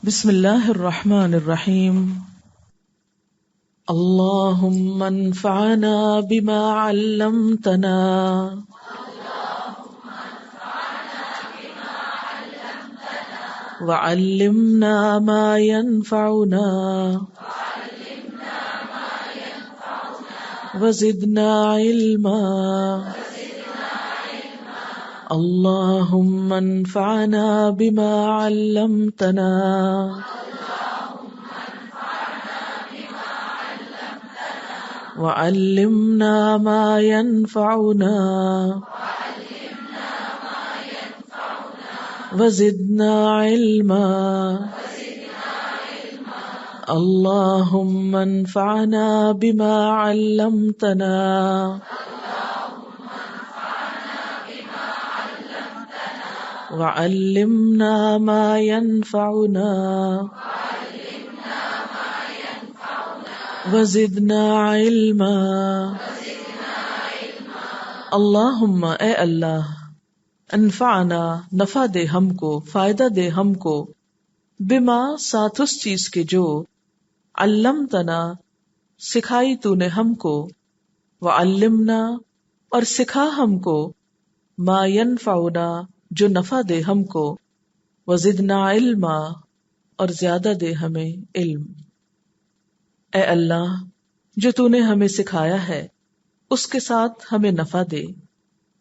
بسم اللہ الرحمن الرحیم اللہم انفعنا بما علمتنا وعلمنا ما ينفعنا وزدنا علما اللہم انفعنا بما علمتنا وعلمنا ما ينفعنا وزدنا علما اللہم انفعنا بما علمتنا وعلمنا ما ينفعنا وزدنا علما اللہم اے اللہ انفعنا نفع دے ہم کو، فائدہ دے ہم کو، بما ساتھ اس چیز کے جو علمتنا سکھائی تو نے ہم کو، وعلمنا اور سکھا ہم کو، ما ینفعنا جو نفع دے ہم کو، وزدنا علما اور زیادہ دے ہمیں علم۔ اے اللہ جو تو نے ہمیں سکھایا ہے اس کے ساتھ ہمیں نفع دے،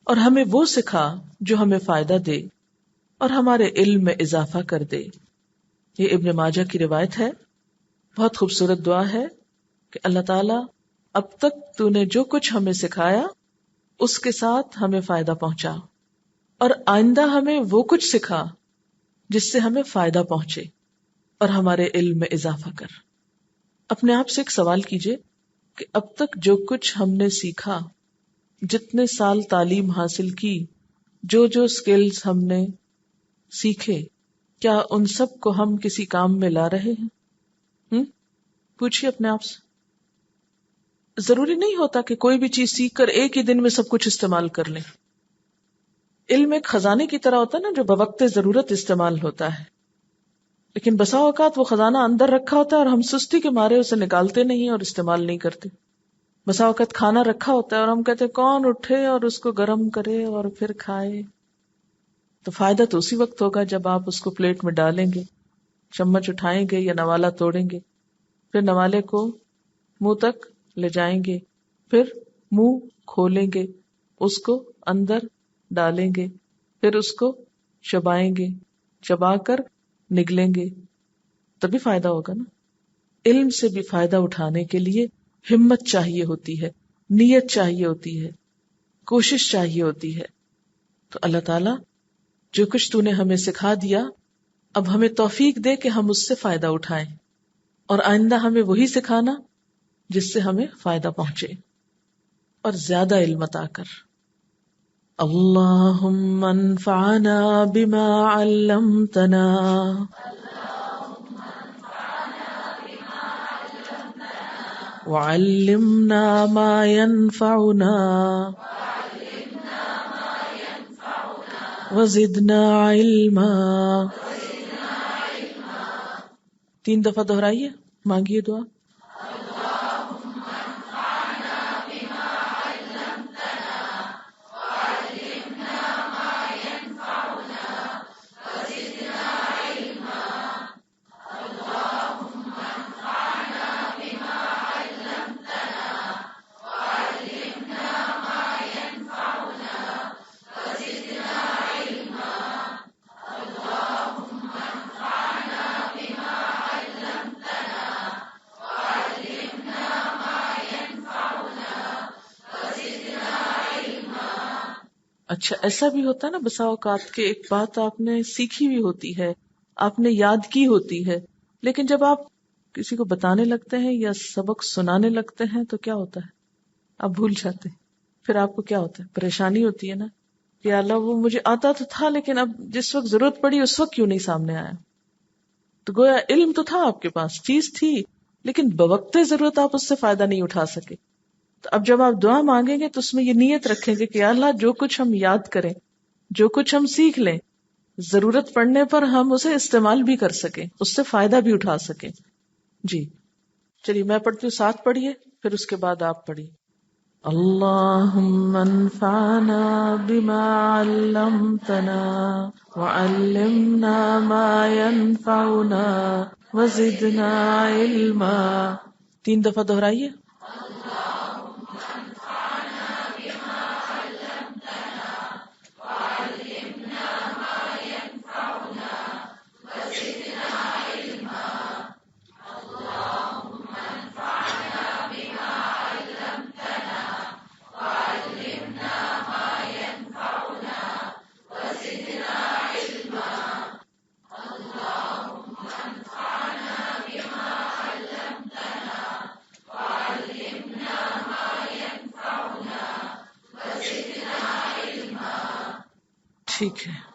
اور ہمیں وہ سکھا جو ہمیں فائدہ دے اور ہمارے علم میں اضافہ کر دے۔ یہ ابن ماجہ کی روایت ہے۔ بہت خوبصورت دعا ہے کہ اللہ تعالیٰ اب تک تو نے جو کچھ ہمیں سکھایا اس کے ساتھ ہمیں فائدہ پہنچا، اور آئندہ ہمیں وہ کچھ سکھا جس سے ہمیں فائدہ پہنچے اور ہمارے علم میں اضافہ کر۔ اپنے آپ سے ایک سوال کیجئے کہ اب تک جو کچھ ہم نے سیکھا، جتنے سال تعلیم حاصل کی، جو سکلز ہم نے سیکھے، کیا ان سب کو ہم کسی کام میں لا رہے ہیں؟ پوچھئے اپنے آپ سے۔ ضروری نہیں ہوتا کہ کوئی بھی چیز سیکھ کر ایک ہی دن میں سب کچھ استعمال کر لیں۔ علم ایک خزانے کی طرح ہوتا ہے نا، جو بوقت ضرورت استعمال ہوتا ہے، لیکن بسا اوقات وہ خزانہ اندر رکھا ہوتا ہے اور ہم سستی کے مارے اسے نکالتے نہیں اور استعمال نہیں کرتے۔ بسا اوقات کھانا رکھا ہوتا ہے اور ہم کہتے ہیں کون اٹھے اور اس کو گرم کرے اور پھر کھائے، تو فائدہ تو اسی وقت ہوگا جب آپ اس کو پلیٹ میں ڈالیں گے، چمچ اٹھائیں گے یا نوالا توڑیں گے، پھر نوالے کو منہ تک لے جائیں گے، پھر منہ کھولیں گے، اس کو اندر ڈالیں گے، پھر اس کو چبائیں گے، چبا کر نگلیں گے، تبھی فائدہ ہوگا نا۔ علم سے بھی فائدہ اٹھانے کے لیے ہمت چاہیے ہوتی ہے، نیت چاہیے ہوتی ہے، کوشش چاہیے ہوتی ہے۔ تو اللہ تعالیٰ جو کچھ تو نے ہمیں سکھا دیا، اب ہمیں توفیق دے کہ ہم اس سے فائدہ اٹھائیں، اور آئندہ ہمیں وہی سکھانا جس سے ہمیں فائدہ پہنچے اور زیادہ علم عطا کر۔ اللہم انفعنا بما علمتنا وعلمنا ما ينفعنا وزدنا علما۔ 3 دفعہ دہرائیے، مانگیے دعا۔ اچھا، ایسا بھی ہوتا ہے نا بسا اوقات کہ ایک بات آپ نے سیکھی ہوئی ہوتی ہے، آپ نے یاد کی ہوتی ہے، لیکن جب آپ کسی کو بتانے لگتے ہیں یا سبق سنانے لگتے ہیں تو کیا ہوتا ہے؟ آپ بھول جاتے ہیں۔ پھر آپ کو کیا ہوتا ہے؟ پریشانی ہوتی ہے نا کہ اللہ وہ مجھے آتا تو تھا، لیکن اب جس وقت ضرورت پڑی اس وقت کیوں نہیں سامنے آیا؟ تو گویا علم تو تھا آپ کے پاس، چیز تھی، لیکن بوقت ضرورت آپ اس سے فائدہ نہیں اٹھا سکے۔ تو اب جب آپ دعا مانگیں گے تو اس میں یہ نیت رکھیں گے کہ اللہ جو کچھ ہم یاد کریں، جو کچھ ہم سیکھ لیں، ضرورت پڑنے پر ہم اسے استعمال بھی کر سکیں، اس سے فائدہ بھی اٹھا سکیں. جی چلیے میں پڑھتی ہوں، ساتھ پڑھیے پھر اس کے بعد آپ پڑھیے. اللہم انفعنا بما علمتنا وعلمنا ما ينفعنا وزدنا علما. 3 دفعہ دہرائیے. ٹھیک ہے.